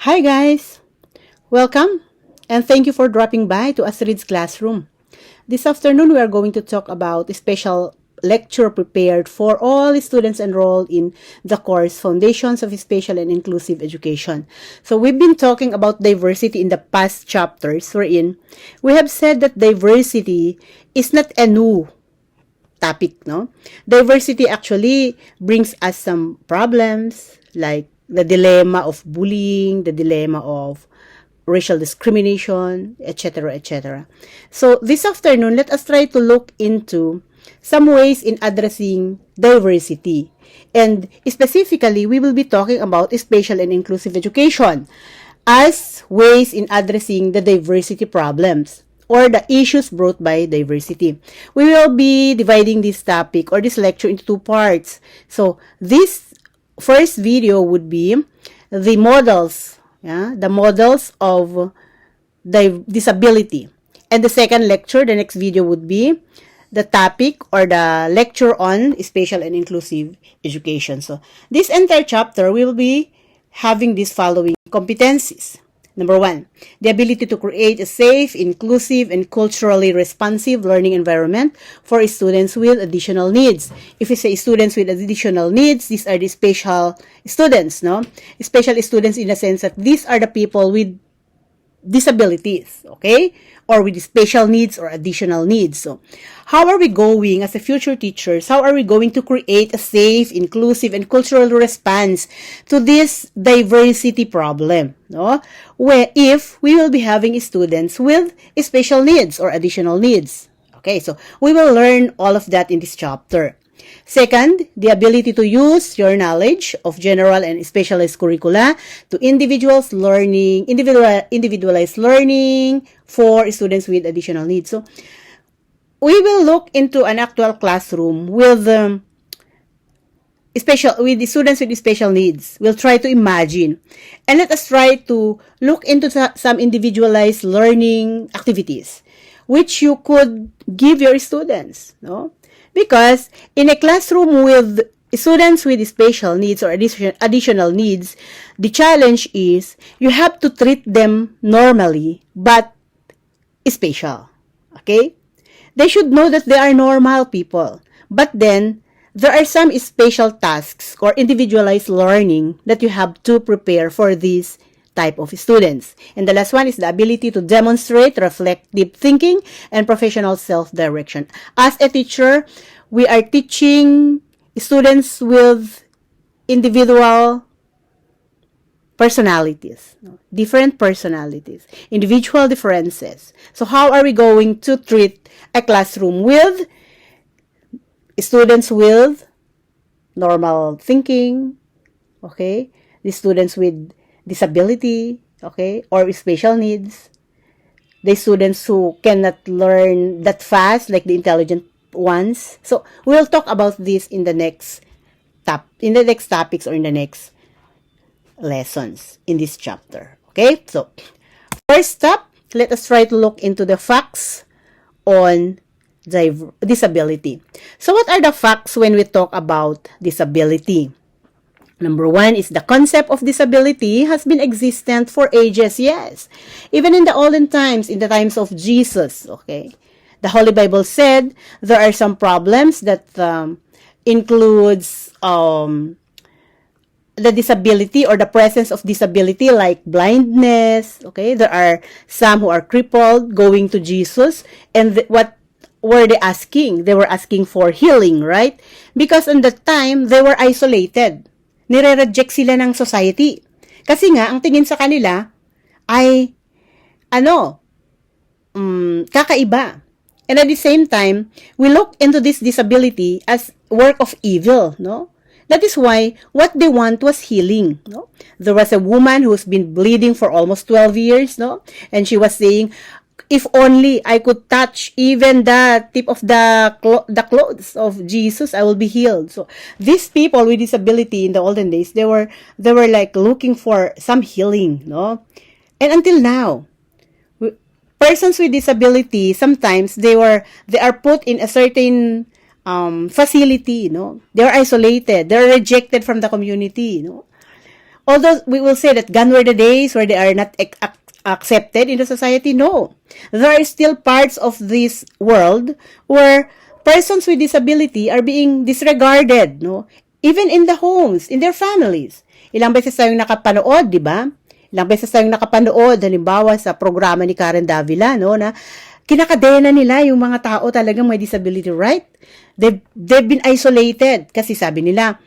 Hi guys! Welcome and thank you for dropping by to Astrid's classroom. This afternoon we are going to talk about a special lecture prepared for all students enrolled in the course Foundations of Spatial and Inclusive Education. So we've been talking about diversity in the past chapters wherein we have said that diversity is not a new topic, no? Diversity actually brings us some problems like the dilemma of bullying, the dilemma of racial discrimination, etc., etc. So this afternoon, let us try to look into some ways in addressing diversity. And specifically, we will be talking about spatial and inclusive education as ways in addressing the diversity problems or the issues brought by diversity. We will be dividing this topic or this lecture into two parts. So this first video would be the models, the models of disability. And the second lecture, the next video would be the topic or the lecture on spatial and inclusive education. So this entire chapter we will be having these following competencies. Number 1, the ability to create a safe, inclusive, and culturally responsive learning environment for students with additional needs. If we say students with additional needs, these are the special students, no? Special students in the sense that these are the people with disabilities, okay? Or with special needs or additional needs. So, how are we going as a future teachers? How are we going to create a safe, inclusive, and cultural response to this diversity problem? No? Where if we will be having students with special needs or additional needs. Okay, so we will learn all of that in this chapter. Second, the ability to use your knowledge of general and specialized curricula to individualized learning for students with additional needs. So, we will look into an actual classroom with the students with special needs. We'll try to imagine. And let us try to look into some individualized learning activities which you could give your students, no? Because in a classroom with students with special needs or additional needs, the challenge is you have to treat them normally but special. Okay? They should know that they are normal people. But then, there are some special tasks or individualized learning that you have to prepare for these type of students. And the last one is the ability to demonstrate reflective thinking and professional self-direction. As a teacher, we are teaching students with individual personalities, different personalities, individual differences. So how are we going to treat a classroom with students with normal thinking, okay, the students with disability, okay, or special needs, the students who cannot learn that fast, like the intelligent ones. So we'll talk about this in the next topics or in the next lessons in this chapter. Okay, so first up, let us try to look into the facts on disability. So what are the facts when we talk about disability? Number 1 is the concept of disability has been existent for ages, yes. Even in the olden times, in the times of Jesus, okay. The Holy Bible said there are some problems that includes the disability or the presence of disability like blindness, okay. There are some who are crippled going to Jesus, and what were they asking? They were asking for healing, right? Because in that time, they were isolated. Nire-reject sila ng society. Kasi nga, ang tingin sa kanila ay, kakaiba. And at the same time, we look into this disability as work of evil, no? That is why what they want was healing, no? There was a woman who's been bleeding for almost 12 years, no? And she was saying, if only I could touch even the tip of the clothes of Jesus, I will be healed. So these people with disability in the olden days, they were like looking for some healing, no? And until now, persons with disability, sometimes they are put in a certain facility, no? They are isolated, they are rejected from the community, no? Although we will say that gone were the days where they are not accepted in the society, no. There are still parts of this world where persons with disability are being disregarded, no? Even in the homes, in their families. Ilang beses tayong nakapanood, di ba? Ilang beses tayong nakapanood, halimbawa sa programa ni Karen Davila, no, na kinakadena nila yung mga tao talagang may disability, right? They've been isolated kasi sabi nila,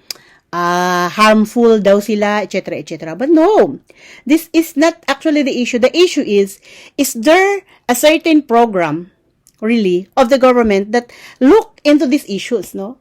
harmful daw sila, etc., etc. But no, this is not actually the issue. The issue is there a certain program, really, of the government that look into these issues, no?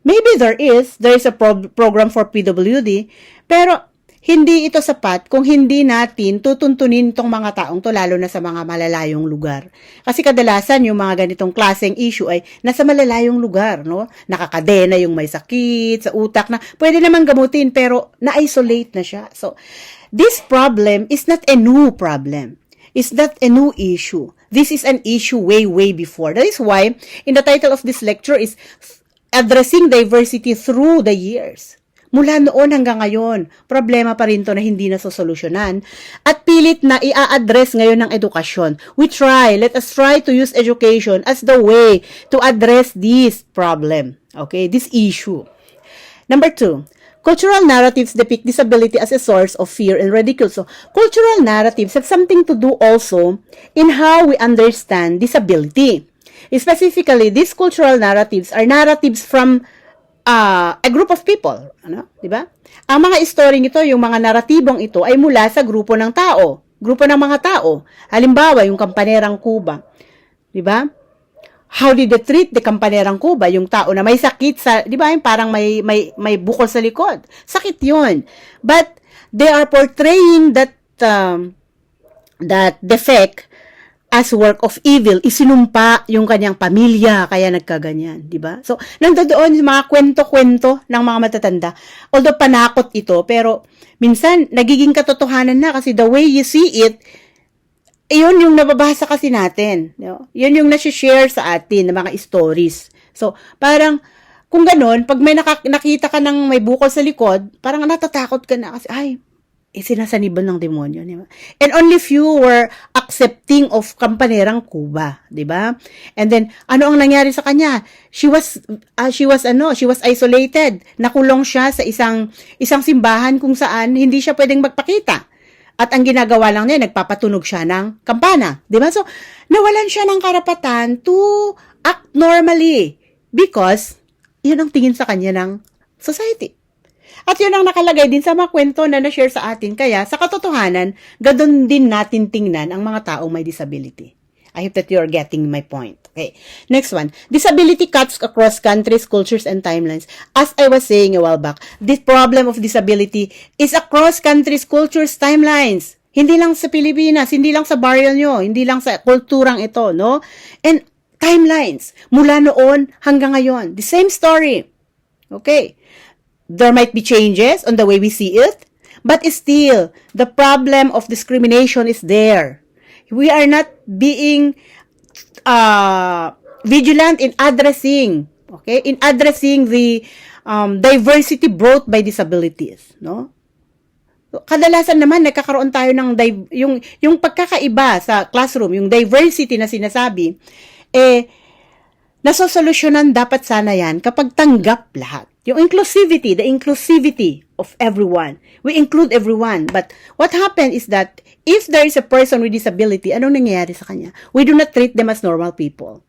Maybe there is a program for PWD, pero hindi ito sapat kung hindi natin tutuntunin tong mga taong to, lalo na sa mga malalayong lugar. Kasi kadalasan yung mga ganitong klaseng issue ay nasa malalayong lugar, no? Nakakadena yung may sakit sa utak na pwede namang gamutin pero na-isolate na siya. So, this problem is not a new problem. It's not a new issue. This is an issue way, way before. That is why, in the title of this lecture is Addressing Diversity Through the Years. Mula noon hanggang ngayon, problema pa rin to na hindi nasosolusyonan at pilit na i-address ngayon ng edukasyon. Let us try to use education as the way to address this problem, okay, this issue. Number 2, cultural narratives depict disability as a source of fear and ridicule. So, cultural narratives have something to do also in how we understand disability. Specifically, these cultural narratives are narratives from a group of people, ano, 'di ba? Ang mga story ito, yung mga naratibong ito ay mula sa grupo ng mga tao. Halimbawa, yung Kampanerang Kuba, 'di ba? How did they treat the Kampanerang Kuba, yung tao na may sakit sa, 'di ba? Yung parang may bukol sa likod. Sakit 'yun. But they are portraying that defect as work of evil, isinumpa yung kanyang pamilya, kaya nagkaganyan, di ba? So, nandoon yung mga kwento-kwento ng mga matatanda. Although panakot ito, pero minsan nagiging katotohanan na kasi the way you see it, yun yung nababasa kasi natin. No? Yun yung nasi-share sa atin ng mga stories. So, parang, kung ganun, pag may nakita ka ng may bukol sa likod, parang natatakot ka na kasi, ay, sinasaniban ng demonyo, di ba? And only few were accepting of Kampanerang Kuba, di ba? And then ano ang nangyari sa kanya? She was isolated. Nakulong siya sa isang simbahan kung saan hindi siya pwedeng magpakita. At ang ginagawa lang niya, nagpapatunog siya ng kampana, di ba? So nawalan siya ng karapatan to act normally because yun ang tingin sa kanya ng society. At yun ang nakalagay din sa mga kwento na na-share sa atin. Kaya, sa katotohanan, gadon din natin tingnan ang mga taong may disability. I hope that you're getting my point. Okay. Next one. Disability cuts across countries, cultures, and timelines. As I was saying a while back, this problem of disability is across countries, cultures, timelines. Hindi lang sa Pilipinas, hindi lang sa barrio nyo, hindi lang sa kulturang ito, no? And timelines. Mula noon hanggang ngayon. The same story. Okay. There might be changes on the way we see it, but still, the problem of discrimination is there. We are not being vigilant in addressing, the diversity brought by disabilities, no? Kadalasan naman nagkakaroon tayo ng yung pagkakaiba sa classroom, yung diversity na sinasabi, nasosolusyonan dapat sana yan kapag tanggap lahat. Yung inclusivity, the inclusivity of everyone. We include everyone. But what happened is that if there is a person with disability, anong nangyayari sa kanya? We do not treat them as normal people.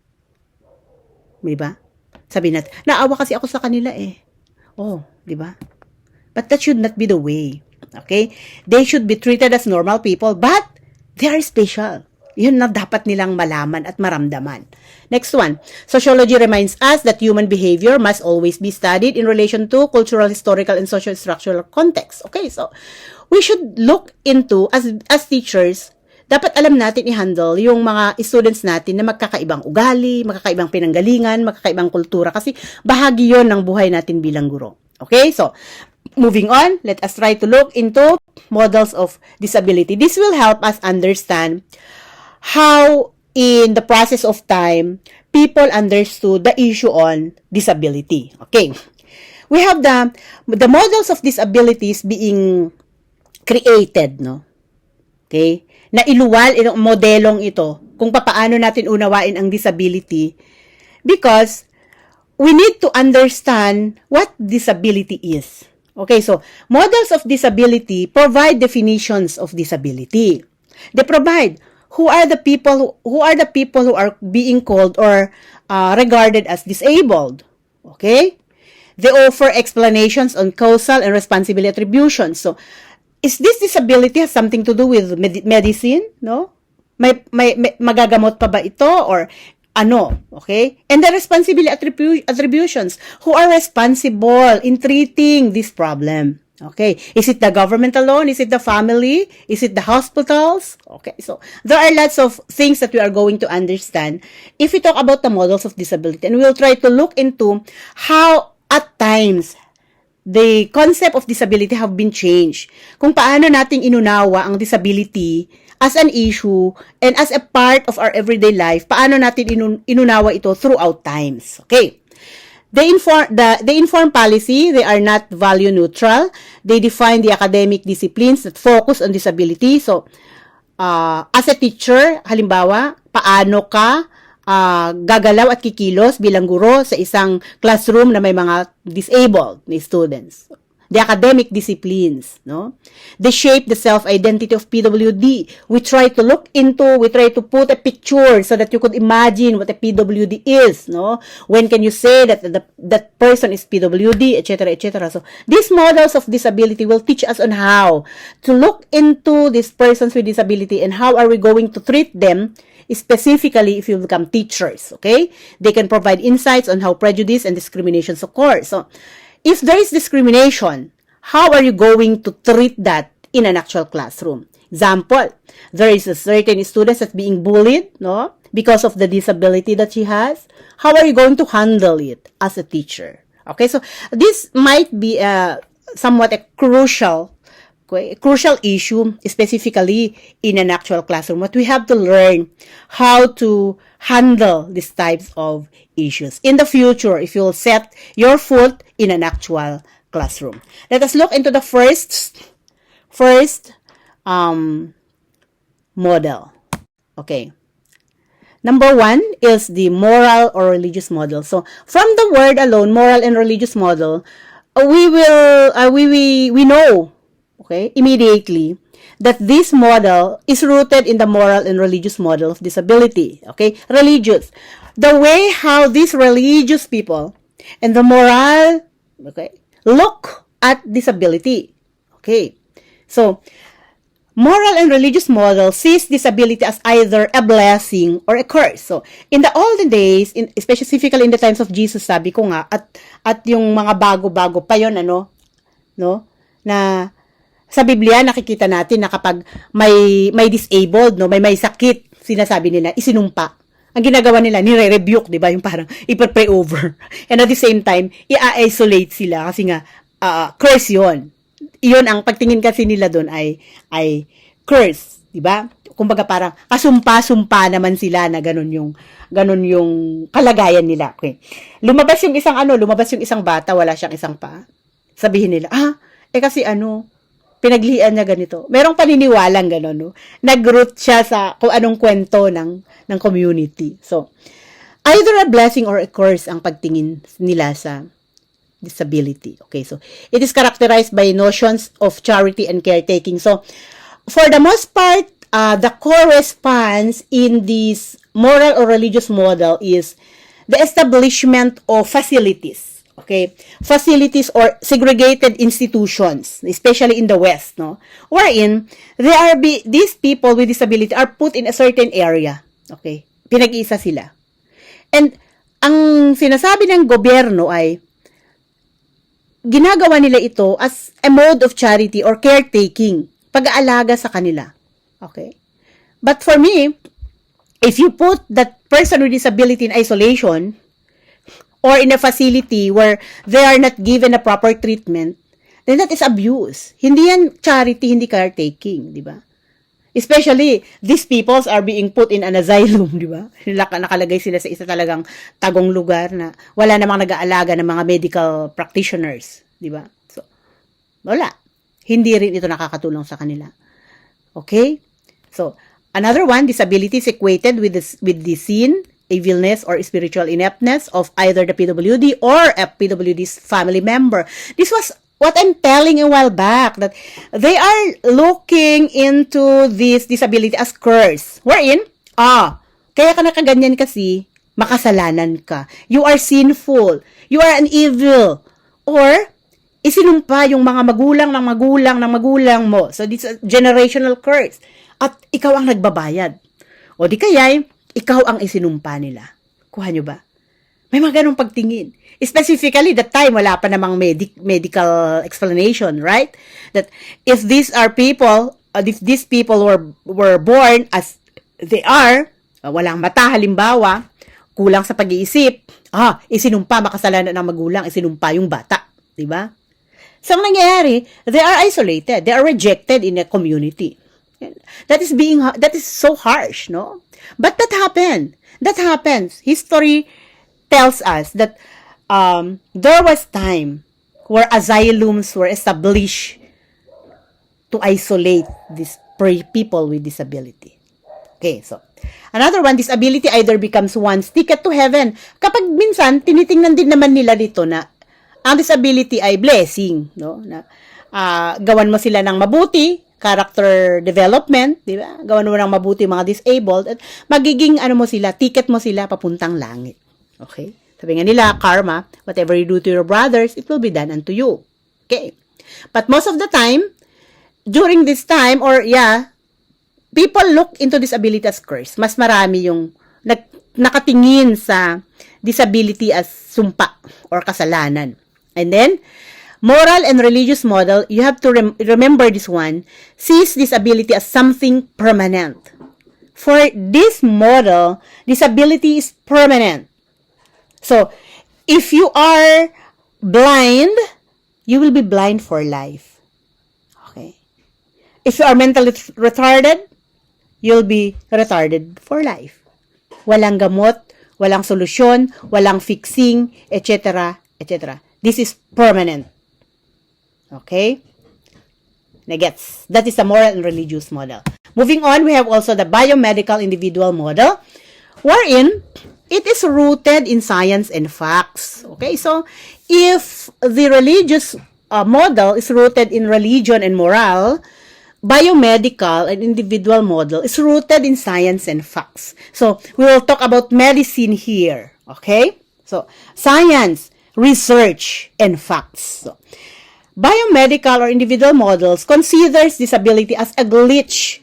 Diba? Sabi natin, naawa kasi ako sa kanila eh. Oh, diba? But that should not be the way. Okay? They should be treated as normal people, but they are special. Yun na dapat nilang malaman at maramdaman. Next one. Sociology reminds us that human behavior must always be studied in relation to cultural, historical, and social-structural context. Okay, so we should look into, as teachers, dapat alam natin i-handle yung mga students natin na magkakaibang ugali, magkakaibang pinanggalingan, magkakaibang kultura, kasi bahagi yon ng buhay natin bilang guro. Okay, so moving on, let us try to look into models of disability. This will help us understand how in the process of time, people understood the issue on disability. Okay. We have the models of disabilities being created, no? Okay? Na iluwal itong modelong ito kung paano natin unawain ang disability because we need to understand what disability is. Okay, so models of disability provide definitions of disability. They provide who are the people who are being called or regarded as disabled. Okay? They offer explanations on causal and responsibility attributions. So, is this disability has something to do with medicine? No? May magagamot pa ba ito or ano? Okay? And the responsibility attributions. Who are responsible in treating this problem? Okay. Is it the government alone? Is it the family? Is it the hospitals? Okay. So, there are lots of things that we are going to understand if we talk about the models of disability. And we'll try to look into how at times the concept of disability have been changed. Kung paano nating inunawa ang disability as an issue and as a part of our everyday life, paano natin inunawa ito throughout times. Okay. They inform policy, they are not value neutral. They define the academic disciplines that focus on disability. So, as a teacher, halimbawa, paano ka gagalaw at kikilos bilang guro sa isang classroom na may mga disabled na students. The academic disciplines, no? They shape the self-identity of PWD. We try to put a picture so that you could imagine what a PWD is, no? When can you say that that person is PWD, etc., etc. So, these models of disability will teach us on how to look into these persons with disability and how are we going to treat them specifically if you become teachers, okay? They can provide insights on how prejudice and discriminations occur. So, if there is discrimination, how are you going to treat that in an actual classroom? Example, there is a certain student that's being bullied, no? Because of the disability that she has. How are you going to handle it as a teacher? Okay, so this might be somewhat a crucial issue, specifically in an actual classroom. But we have to learn how to handle these types of issues. In the future, if you'll set your foot in an actual classroom. Let us look into the first model. Okay. Number 1 is the moral or religious model. So, from the word alone, moral and religious model, we know, okay, immediately that this model is rooted in the moral and religious model of disability. Okay, religious. The way how these religious people and the moral, okay, look at disability. Okay, so moral and religious model sees disability as either a blessing or a curse. So, in the olden days, specifically in the times of Jesus, sabi ko nga, at yung mga bago-bago pa yon, no? Na sa Biblia, nakikita natin na kapag may disabled, no? May sakit, sinasabi nila, isinumpa. Ang ginagawa nila, nire-rebuke, di ba? Yung parang ipag-pray over. And at the same time, i-isolate sila kasi nga, curse yon. Iyon ang pagtingin kasi nila doon ay curse, di ba? Kumbaga parang kasumpa-sumpa naman sila na ganun yung kalagayan nila. Okay. Lumabas yung isang bata, wala siyang isang paa. Sabihin nila, kasi pinaglian niya ganito. Merong paniniwalang gano'n, no? Nag-root siya sa kung anong kwento ng community. So, either a blessing or a curse ang pagtingin nila sa disability. Okay, so it is characterized by notions of charity and caretaking. So, for the most part, the core response in this moral or religious model is the establishment of facilities. Okay, facilities or segregated institutions, especially in the West, no, wherein these people with disability are put in a certain area. Okay, pinag-iisa sila. And ang sinasabi ng gobyerno ay ginagawa nila ito as a mode of charity or caretaking, pag-aalaga sa kanila. Okay? But for me, if you put that person with disability in isolation or in a facility where they are not given a proper treatment, then that is abuse. Hindi yan charity, hindi caretaking, di ba? Especially, these peoples are being put in an asylum, di ba? Nakalagay sila sa isa talagang tagong lugar na wala namang nag-aalaga ng mga medical practitioners, di ba? So, wala. hindi rin ito nakakatulong sa kanila. Okay? So, another one, disability is equated with the sin, evilness, or spiritual ineptness of either the PWD or a PWD's family member. This was what I'm telling a while back, that they are looking into this disability as curse. Wherein, kaya ka nakaganyan kasi, makasalanan ka. You are sinful. You are an evil. Or, isinumpa yung mga magulang ng magulang ng magulang mo. So, this is a generational curse. At ikaw ang nagbabayad. O di kaya, ikaw ang isinumpa nila. Kuha nyo ba? May mga ganong pagtingin. Specifically, that time, wala pa namang medical explanation, right? That if these people were born as they are, walang mata, halimbawa, kulang sa pag-iisip, isinumpa, makasalanan ng magulang, isinumpa yung bata. Diba? So, ang nangyayari, they are isolated. They are rejected in a community. That is so harsh, no? But that happened. That happens. History tells us that there was time where asylums were established to isolate these people with disability. Okay, so another one, disability either becomes one's ticket to heaven. Kapag minsan, tinitingnan din naman nila dito na ang disability ay blessing, no? Na gawan mo sila ng mabuti, character development, di ba? Gawan mo ng mabuti mga disabled at magiging ticket mo sila papuntang langit. Okay? Sabi nga nila, karma, whatever you do to your brothers, it will be done unto you. Okay? But most of the time, during this time, people look into disability as curse. Mas marami yung nakatingin sa disability as sumpa or kasalanan. And then, moral and religious model, you have to remember this one, sees disability as something permanent. For this model, disability is permanent. So, if you are blind, you will be blind for life. Okay? If you are mentally retarded, you'll be retarded for life. Walang gamot, walang solusyon, walang fixing, etc., etc. This is permanent. Okay? Nagets. That is the moral and religious model. Moving on, we have also the biomedical individual model, wherein it is rooted in science and facts. Okay? So, if the religious model is rooted in religion and moral, biomedical and individual model is rooted in science and facts. So, we will talk about medicine here. Okay? So, science, research, and facts. So, biomedical or individual models considers disability as a glitch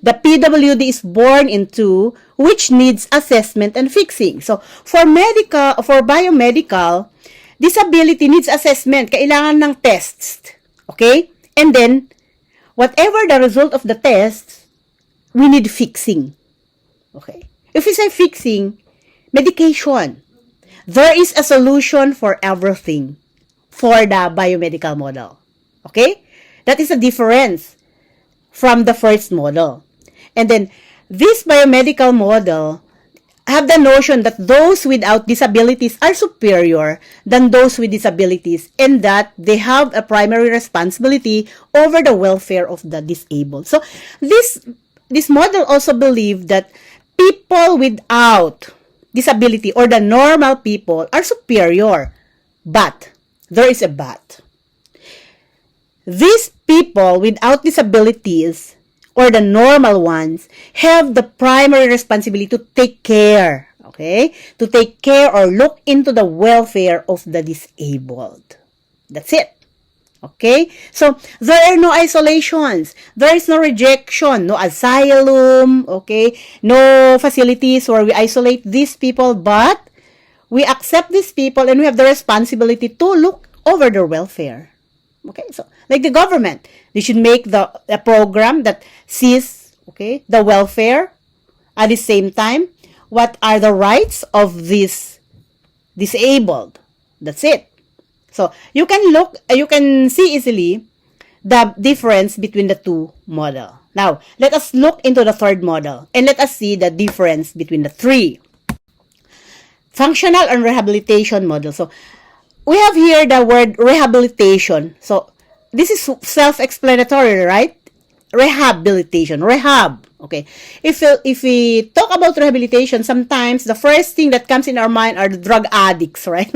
the PWD is born into, which needs assessment and fixing. So, for biomedical, disability needs assessment. Kailangan ng tests. Okay? And then, whatever the result of the test, we need fixing. Okay? If we say fixing, medication. There is a solution for everything for the biomedical model. Okay? That is a difference from the first model. And then, this biomedical model have the notion that those without disabilities are superior than those with disabilities and that they have a primary responsibility over the welfare of the disabled. So, this model also believed that people without disability or the normal people are superior. But, there is a but. These people without disabilities or the normal ones have the primary responsibility to take care, okay? To take care or look into the welfare of the disabled. That's it. Okay? So, there are no isolations. There is no rejection, no asylum, okay? No facilities where we isolate these people, but we accept these people and we have the responsibility to look over their welfare. Okay? So, like the government, they should make a program that sees, okay, the welfare. At the same time, what are the rights of these disabled? That's it. So, you can see easily the difference between the two models. Now, let us look into the third model and let us see the difference between the three. Functional and rehabilitation model. So, we have here the word rehabilitation. So, this is self-explanatory, right? Rehabilitation, rehab. Okay. If we talk about rehabilitation, sometimes the first thing that comes in our mind are the drug addicts, right?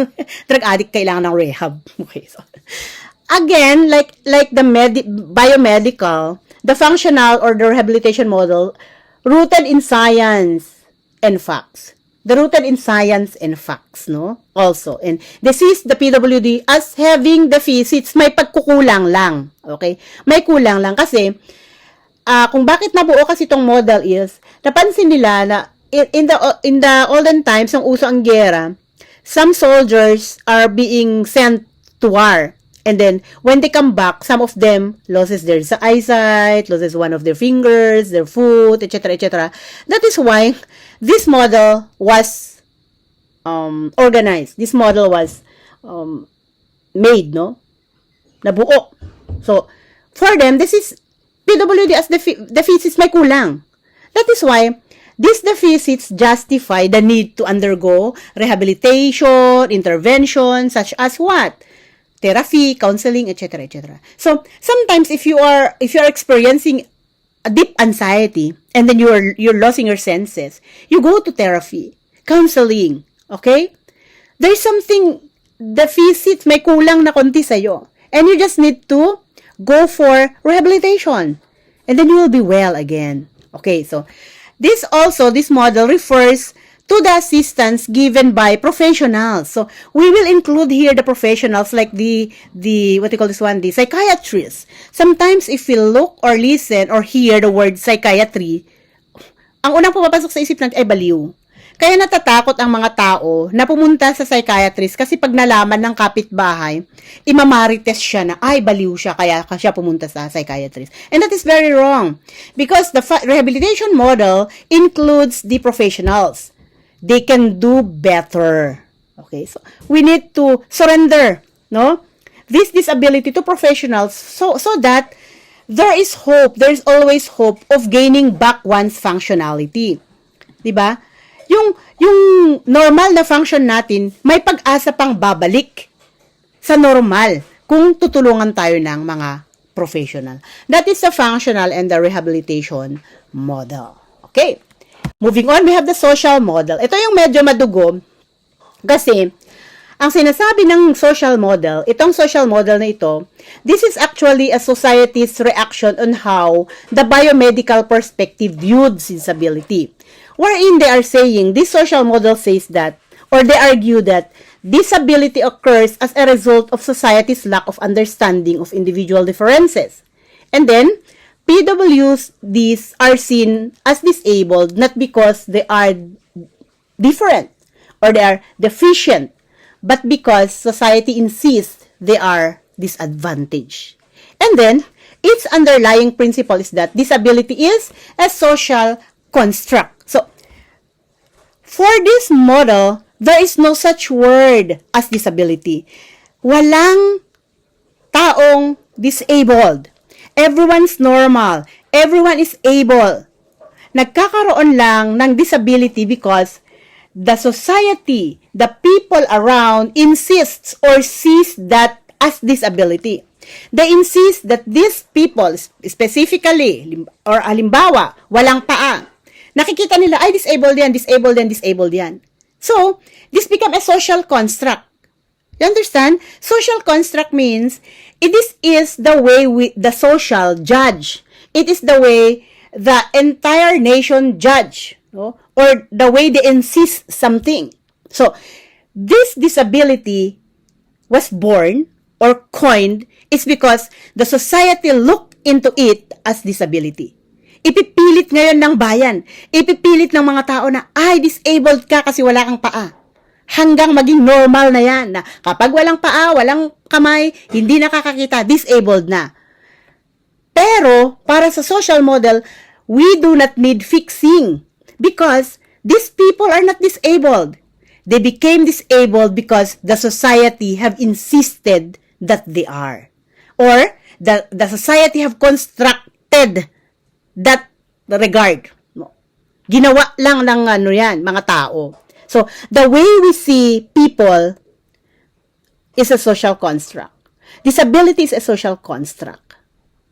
Drug addict kailangan ng rehab. Okay. So again, like the biomedical, the functional or the rehabilitation model rooted in science and facts. The rooted in science and facts, no? Also, and this is the PWD as having deficits, may pagkukulang lang. Okay? May kulang lang kasi kung bakit nabuo kasi itong model is, napansin nila na in the olden times, ang uso ang gera, some soldiers are being sent to war. And then, when they come back, some of them loses their eyesight, loses one of their fingers, their foot, etc., etc. That is why this model was organized. This model was made, no? Nabuo. So, for them, this is PWD as deficits may kulang. That is why these deficits justify the need to undergo rehabilitation, intervention, such as what? Therapy, counseling, etc., etc. So, sometimes if you are experiencing a deep anxiety and then you're losing your senses, you go to therapy, counseling, okay? There's something deficit, may kulang na konti sa'yo. And you just need to go for rehabilitation. And then you will be well again. Okay, so this model refers to the assistance given by professionals. So, we will include here the professionals like the what do you call this one? The psychiatrists. Sometimes, if we look or listen or hear the word psychiatry, ang unang pumapasok sa isip natin ay baliw. Kaya natatakot ang mga tao na pumunta sa psychiatrist kasi pag nalaman ng kapitbahay, imamarites siya na, ay, baliw siya, kaya siya pumunta sa psychiatrist. And that is very wrong. Because the rehabilitation model includes the professionals. They can do better. Okay, so we need to surrender, no? This disability to professionals so that there is hope, there is always hope of gaining back one's functionality. 'Di ba? Yung normal na function natin, may pag-asa pang babalik sa normal kung tutulungan tayo ng mga professional. That is the functional and the rehabilitation model. Okay. Moving on, we have the social model. Ito yung medyo madugo kasi ang sinasabi ng social model, itong social model na ito, this is actually a society's reaction on how the biomedical perspective viewed disability. Wherein they are saying, this social model says that, or they argue that, disability occurs as a result of society's lack of understanding of individual differences. And then, PWDs are seen as disabled not because they are different or they are deficient, but because society insists they are disadvantaged. And then, its underlying principle is that disability is a social construct. So, for this model, there is no such word as disability. Walang taong disabled. Everyone's normal. Everyone is able. Nagkakaroon lang ng disability because the society, the people around insists or sees that as disability. They insist that these people, specifically, or halimbawa, walang paa, nakikita nila, ay, disabled yan, disabled yan, disabled yan. So, this become a social construct. You understand? Social construct means, this is the way the social judge. It is the way the entire nation judge. No? Or the way they insist something. So, this disability was born or coined is because the society looked into it as disability. Ipipilit ngayon ng bayan. Ipipilit ng mga tao na, ay, disabled ka kasi wala kang paa. Hanggang maging normal na yan. Na kapag walang paa, walang kamay, hindi nakakakita, disabled na. Pero, para sa social model, we do not need fixing. Because these people are not disabled. They became disabled because the society have insisted that they are. Or, the society have constructed that regard. Ginawa lang ng mga tao. So, the way we see people is a social construct. Disability is a social construct.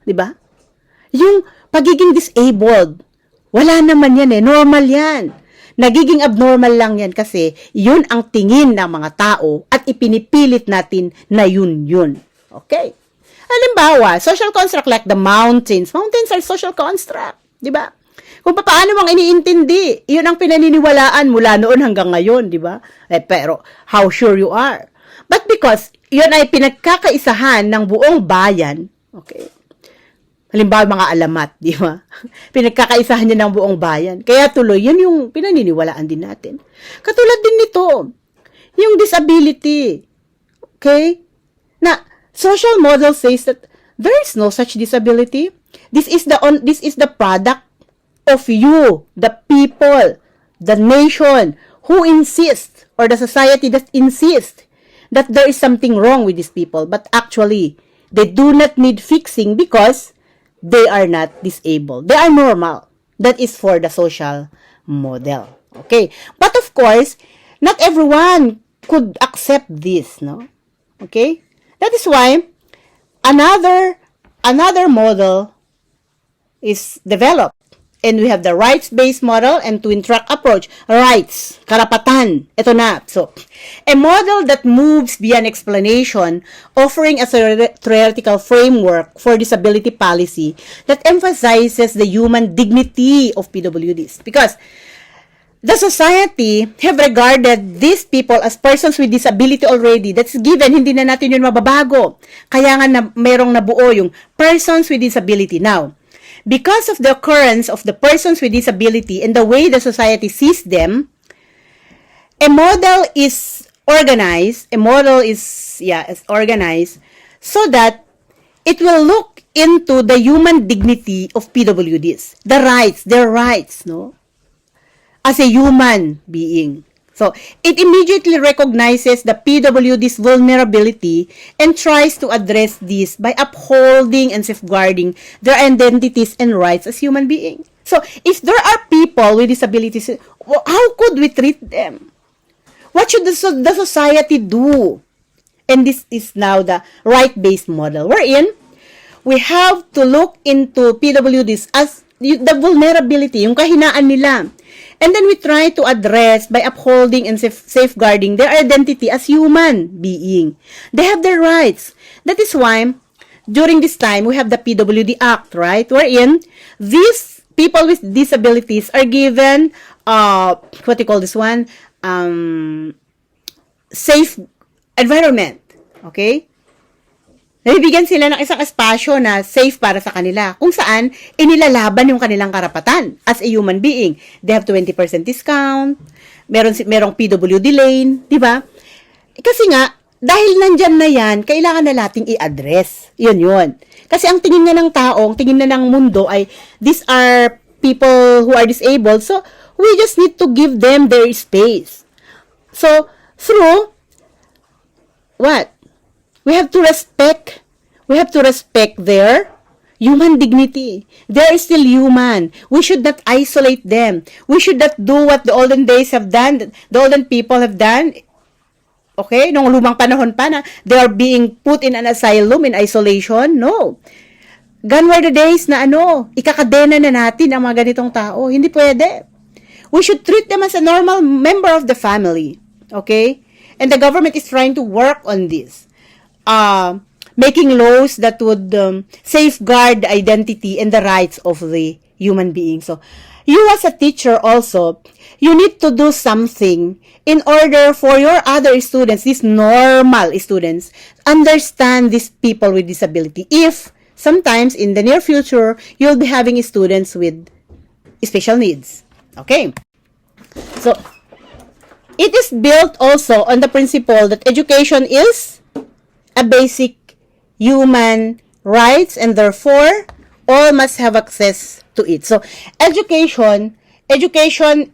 Diba? Yung pagiging disabled, wala naman yan eh. Normal yan. Nagiging abnormal lang yan kasi yun ang tingin ng mga tao at ipinipilit natin na yun. Okay? Halimbawa, social construct like the mountains. Mountains are social construct. Diba? Kung paano mong iniintindi, yun ang pinaniniwalaan mula noon hanggang ngayon, di ba? Pero, how sure you are? But because, yun ay pinagkakaisahan ng buong bayan, okay? Halimbawa, mga alamat, di ba? Pinagkakaisahan niya ng buong bayan. Kaya tuloy, yun yung pinaniniwalaan din natin. Katulad din nito, yung disability, okay? Na, social model says that there is no such disability. This is the product of you, the people, the nation, who insist, or the society that insists that there is something wrong with these people, but actually, they do not need fixing because they are not disabled. They are normal. That is for the social model. Okay? But of course, not everyone could accept this, no? Okay? That is why, another model is developed. And we have the rights-based model and twin-track approach. Rights, karapatan. Ito na. So, a model that moves beyond explanation, offering a theoretical framework for disability policy that emphasizes the human dignity of PWDs. Because the society have regarded these people as persons with disability already. That's given. Hindi na natin yun mababago. Kaya nga merong nabuo yung persons with disability. Now, because of the occurrence of the persons with disability and the way the society sees them, a model is organized so that it will look into the human dignity of PWDs, their rights, no? As a human being. So, it immediately recognizes the PWD's vulnerability and tries to address this by upholding and safeguarding their identities and rights as human beings. So, if there are people with disabilities, how could we treat them? What should the society do? And this is now the right-based model, wherein we have to look into PWDs as the vulnerability, yung kahinaan nila. And then we try to address by upholding and safeguarding their identity as human being. They have their rights. That is why, during this time, we have the PWD Act, right? Wherein, these people with disabilities are given, what do you call this one? Safe environment. Okay? Nabibigyan sila ng isang espasyo na safe para sa kanila, kung saan inilalaban yung kanilang karapatan as a human being. They have 20% discount, merong PWD lane, di ba? Kasi nga, dahil nandyan na yan, kailangan na nating i-address. Yun. Kasi ang tingin na ng tao, ang tingin na ng mundo ay, these are people who are disabled, so we just need to give them their space. So, through, what? We have to respect their human dignity. They are still human. We should not isolate them. We should not do what the olden days have done, the olden people have done. Okay? Nung lumang panahon pa na they are being put in an asylum, in isolation. No. Gone were the days na ikakadena na natin ang mga ganitong tao. Hindi pwede. We should treat them as a normal member of the family. Okay? And the government is trying to work on this. Making laws that would safeguard the identity and the rights of the human being. So, you as a teacher also, you need to do something in order for your other students, these normal students, understand these people with disability. If sometimes in the near future, you'll be having students with special needs. Okay? So, it is built also on the principle that education is a basic human rights and therefore all must have access to it. So education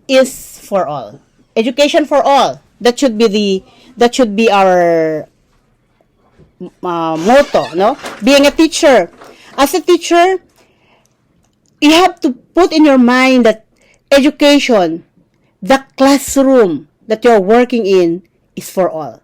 is for all. Education for all. That should be our motto, no? Being a teacher. As a teacher, you have to put in your mind that education, the classroom that you're working in is for all.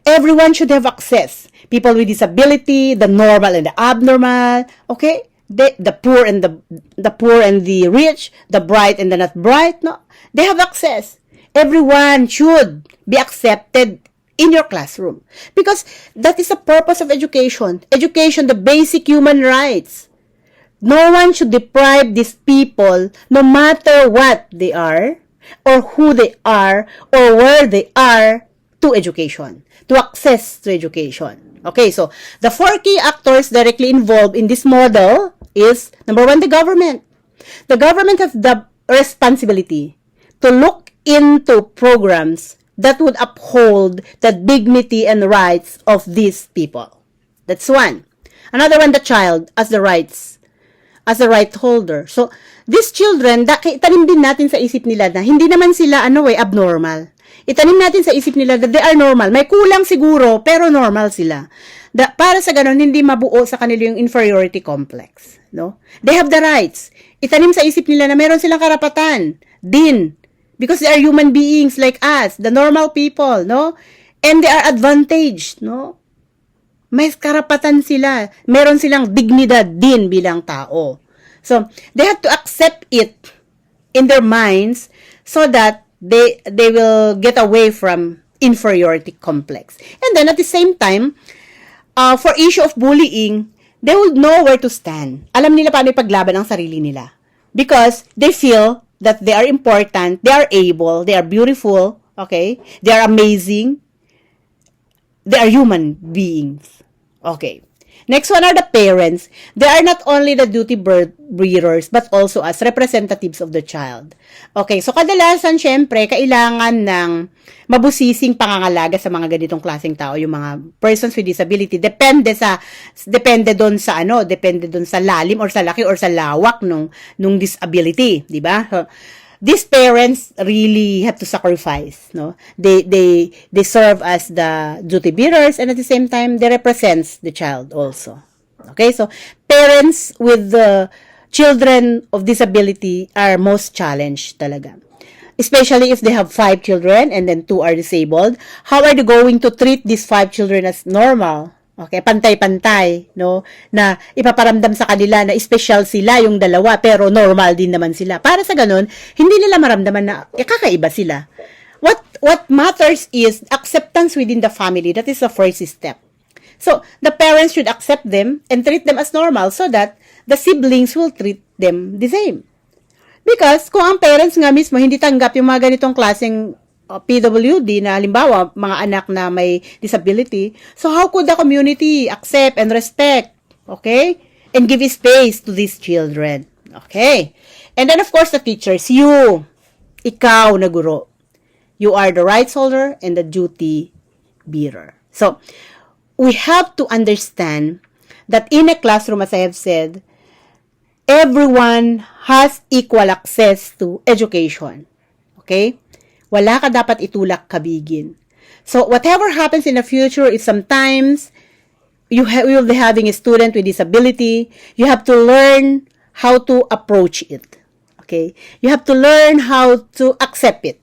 everyone should have access. People with disability, the normal and the abnormal, okay? The poor and the poor and the rich, the bright and the not bright, no? They have access. Everyone should be accepted in your classroom. Because that is the purpose of education. Education, the basic human rights. No one should deprive these people, no matter what they are, or who they are, or where they are, to education, to access to education. Okay, so the 4 key actors directly involved in this model is, number 1, the government. The government has the responsibility to look into programs that would uphold the dignity and rights of these people. That's one. Another one, the child as the rights, as a right holder. So, these children, itanim din natin sa isip nila na hindi naman sila abnormal. Itanim natin sa isip nila that they are normal. May kulang siguro, pero normal sila. Para sa ganun, hindi mabuo sa kanila yung inferiority complex. No? They have the rights. Itanim sa isip nila na meron silang karapatan din. Because they are human beings like us, the normal people, no? And they are advantaged, no? May karapatan sila. Meron silang dignidad din bilang tao. So, they have to accept it in their minds so that they will get away from inferiority complex. And then at the same time, for issue of bullying, they will know where to stand. Alam nila paano ipaglaban ang sarili nila. Because they feel that they are important, they are able, they are beautiful, okay? They are amazing. They are human beings. Okay. Next one are the parents. They are not only the duty bearers, but also as representatives of the child. Okay, so kadalasan, syempre, kailangan ng mabusising pangangalaga sa mga ganitong klaseng tao, yung mga persons with disability. Depende doon sa lalim or sa laki or sa lawak nung disability, di ba? These parents really have to sacrifice, no? They serve as the duty bearers, and at the same time they represents the child also. Okay, so parents with the children of disability are most challenged talaga. Especially if they have 5 children and then 2 are disabled. How are they going to treat these 5 children as normal? Okay, pantay-pantay, no? Na ipaparamdam sa kanila na special sila yung dalawa, pero normal din naman sila. Para sa ganun, hindi nila maramdaman na kakaiba sila. What matters is acceptance within the family. That is the first step. So, the parents should accept them and treat them as normal so that the siblings will treat them the same. Because kung ang parents nga mismo hindi tanggap yung mga ganitong klaseng PWD na halimbawa mga anak na may disability, so how could the community accept and respect, okay, and give space to these children? Okay, and then of course the teachers, ikaw na guro, you are the rights holder and the duty bearer. So we have to understand that in a classroom, as I have said, everyone has equal access to education. Okay? Wala ka dapat itulak kabigin. So, whatever happens in the future, if sometimes you will be having a student with disability, you have to learn how to approach it. Okay? You have to learn how to accept it.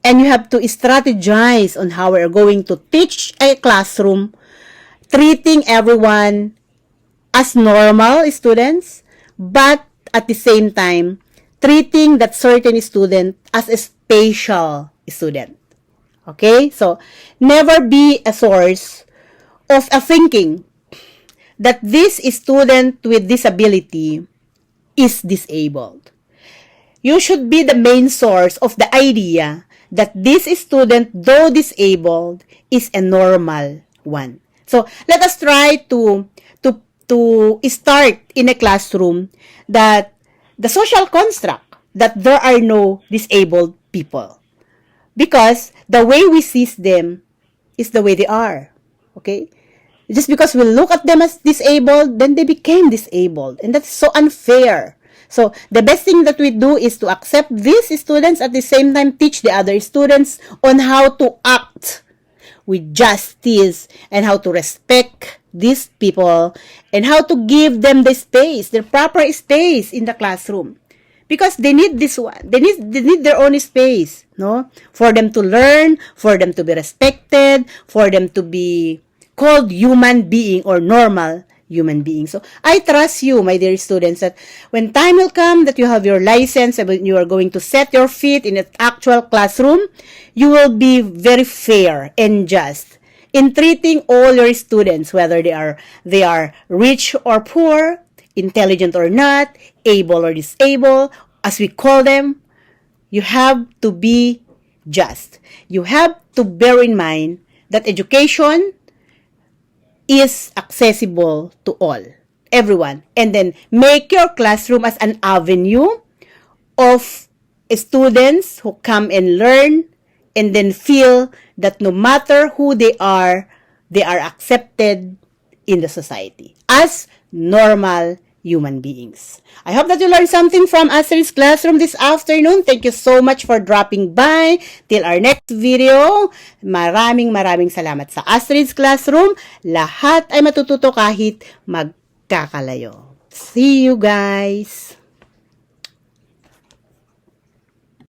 And you have to strategize on how we're going to teach a classroom, treating everyone as normal students, but at the same time, treating that certain student as a special student. Okay? So, never be a source of a thinking that this student with disability is disabled. You should be the main source of the idea that this student, though disabled, is a normal one. So, let us try to start in a classroom that the social construct that there are no disabled people. Because the way we see them is the way they are. Okay? Just because we look at them as disabled, then they became disabled. And that's so unfair. So, the best thing that we do is to accept these students, at the same time teach the other students on how to act with justice and how to respect these people and how to give them the space, the proper space in the classroom. Because they need this one. They need their own space, no? For them to learn, for them to be respected, for them to be called human being or normal human being. So, I trust you, my dear students, that when time will come that you have your license and when you are going to set your feet in an actual classroom, you will be very fair and just in treating all your students, whether they are rich or poor, intelligent or not, able or disabled, as we call them. You have to be just. You have to bear in mind that education is accessible to all, everyone. And then make your classroom as an avenue of students who come and learn and then feel that no matter who they are accepted in the society as normal human beings. I hope that you learned something from Astrid's classroom this afternoon. Thank you so much for dropping by. Till our next video, maraming salamat sa Astrid's classroom. Lahat ay matututo kahit magkakalayo. See you guys!